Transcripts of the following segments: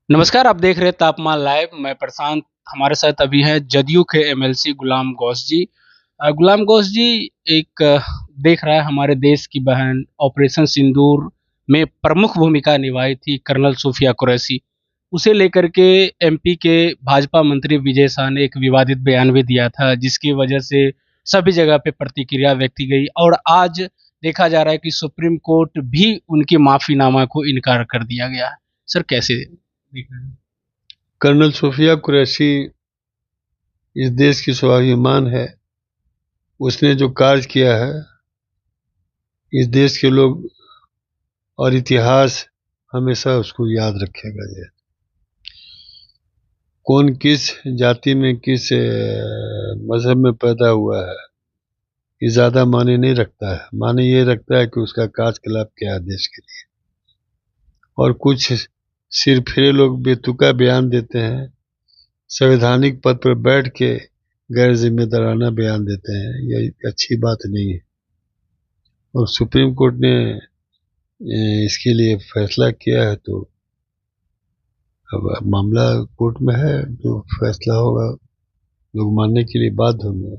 नमस्कार, आप देख रहे हैं तापमान लाइव। मैं प्रशांत। हमारे साथ अभी हैं जदयू के एमएलसी गुलाम गौस जी। गुलाम गौस जी, एक देख रहा है हमारे देश की बहन ऑपरेशन सिंदूर में प्रमुख भूमिका निभाई थी कर्नल सूफिया कुरैशी। उसे लेकर के एमपी के भाजपा मंत्री विजय शाह ने एक विवादित बयान भी दिया था, जिसकी वजह से सभी जगह पे प्रतिक्रिया व्यक्त की गई और आज देखा जा रहा है कि सुप्रीम कोर्ट भी उनके माफीनामा को इनकार कर दिया गया है। सर, कैसे देख रहे हैं? कर्नल सूफिया कुरैशी इस देश की स्वाभिमान है। उसने जो कार्य किया है, इस देश के लोग और इतिहास हमेशा उसको याद रखेगा। ये कौन किस जाति में, किस मजहब में पैदा हुआ है, ये ज्यादा मायने नहीं रखता है। मायने ये रखता है कि उसका कार्यकलाप क्या है देश के लिए। और कुछ सिरफिरे लोग बेतुका बयान देते हैं, संवैधानिक पद पर बैठ के गैर जिम्मेदाराना बयान देते हैं। यह अच्छी बात नहीं है और सुप्रीम कोर्ट ने इसके लिए फैसला किया है, तो अब मामला कोर्ट में है। जो फैसला होगा लोग मानने के लिए बाध्य होंगे।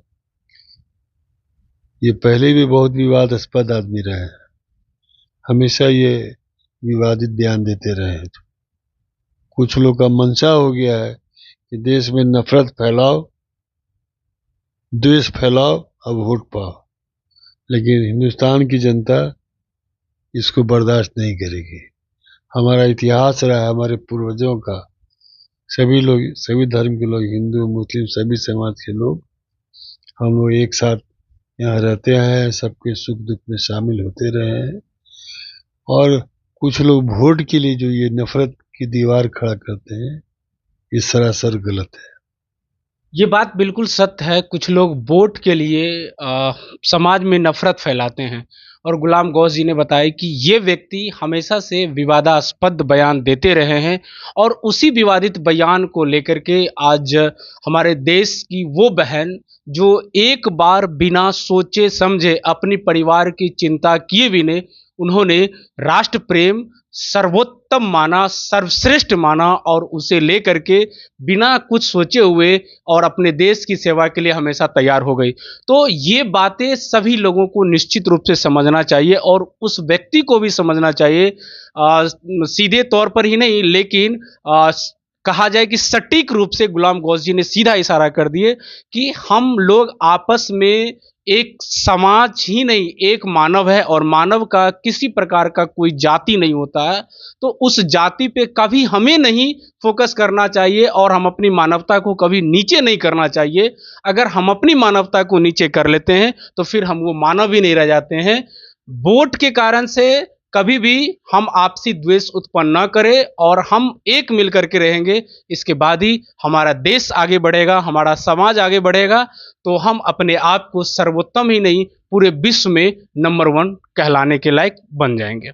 ये पहले भी बहुत विवादास्पद आदमी रहे हैं, हमेशा ये विवादित बयान देते रहे हैं। कुछ लोग का मंशा हो गया है कि देश में नफरत फैलाओ, द्वेष फैलाओ, अब वोट पाओ। लेकिन हिंदुस्तान की जनता इसको बर्दाश्त नहीं करेगी। हमारा इतिहास रहा है, हमारे पूर्वजों का। सभी लोग, सभी धर्म के लोग, हिंदू मुस्लिम सभी समाज के लोग, हम लोग एक साथ यहाँ रहते हैं, सबके सुख दुख में शामिल होते रहे हैं। और कुछ लोग वोट के लिए जो ये नफरत की दीवार खड़ा करते हैं, ये सरासर गलत है। ये बात बिल्कुल सत्य है। कुछ लोग वोट के लिए समाज में नफरत फैलाते हैं और गुलाम गौस जी ने बताया कि ये व्यक्ति हमेशा से विवादास्पद बयान देते रहे हैं और उसी विवादित बयान को लेकर के आज हमारे देश की वो बहन जो एक बार बिना सोचे समझे अपनी परिवार की चिंता किए बिना उन्होंने राष्ट्र प्रेम सर्वोत्तम माना, सर्वश्रेष्ठ माना और उसे लेकर के बिना कुछ सोचे हुए और अपने देश की सेवा के लिए हमेशा तैयार हो गई। तो ये बातें सभी लोगों को निश्चित रूप से समझना चाहिए और उस व्यक्ति को भी समझना चाहिए, सीधे तौर पर ही नहीं लेकिन कहा जाए कि सटीक रूप से गुलाम गौस जी ने सीधा इशारा कर दिए कि हम लोग आपस में एक समाज ही नहीं, एक मानव है और मानव का किसी प्रकार का कोई जाति नहीं होता है। तो उस जाति पे कभी हमें नहीं फोकस करना चाहिए और हम अपनी मानवता को कभी नीचे नहीं करना चाहिए। अगर हम अपनी मानवता को नीचे कर लेते हैं तो फिर हम वो मानव ही नहीं रह जाते हैं। वोट के कारण से कभी भी हम आपसी द्वेष उत्पन्न न करें और हम एक मिल करके रहेंगे, इसके बाद ही हमारा देश आगे बढ़ेगा, हमारा समाज आगे बढ़ेगा। तो हम अपने आप को सर्वोत्तम ही नहीं पूरे विश्व में नंबर 1 कहलाने के लायक बन जाएंगे।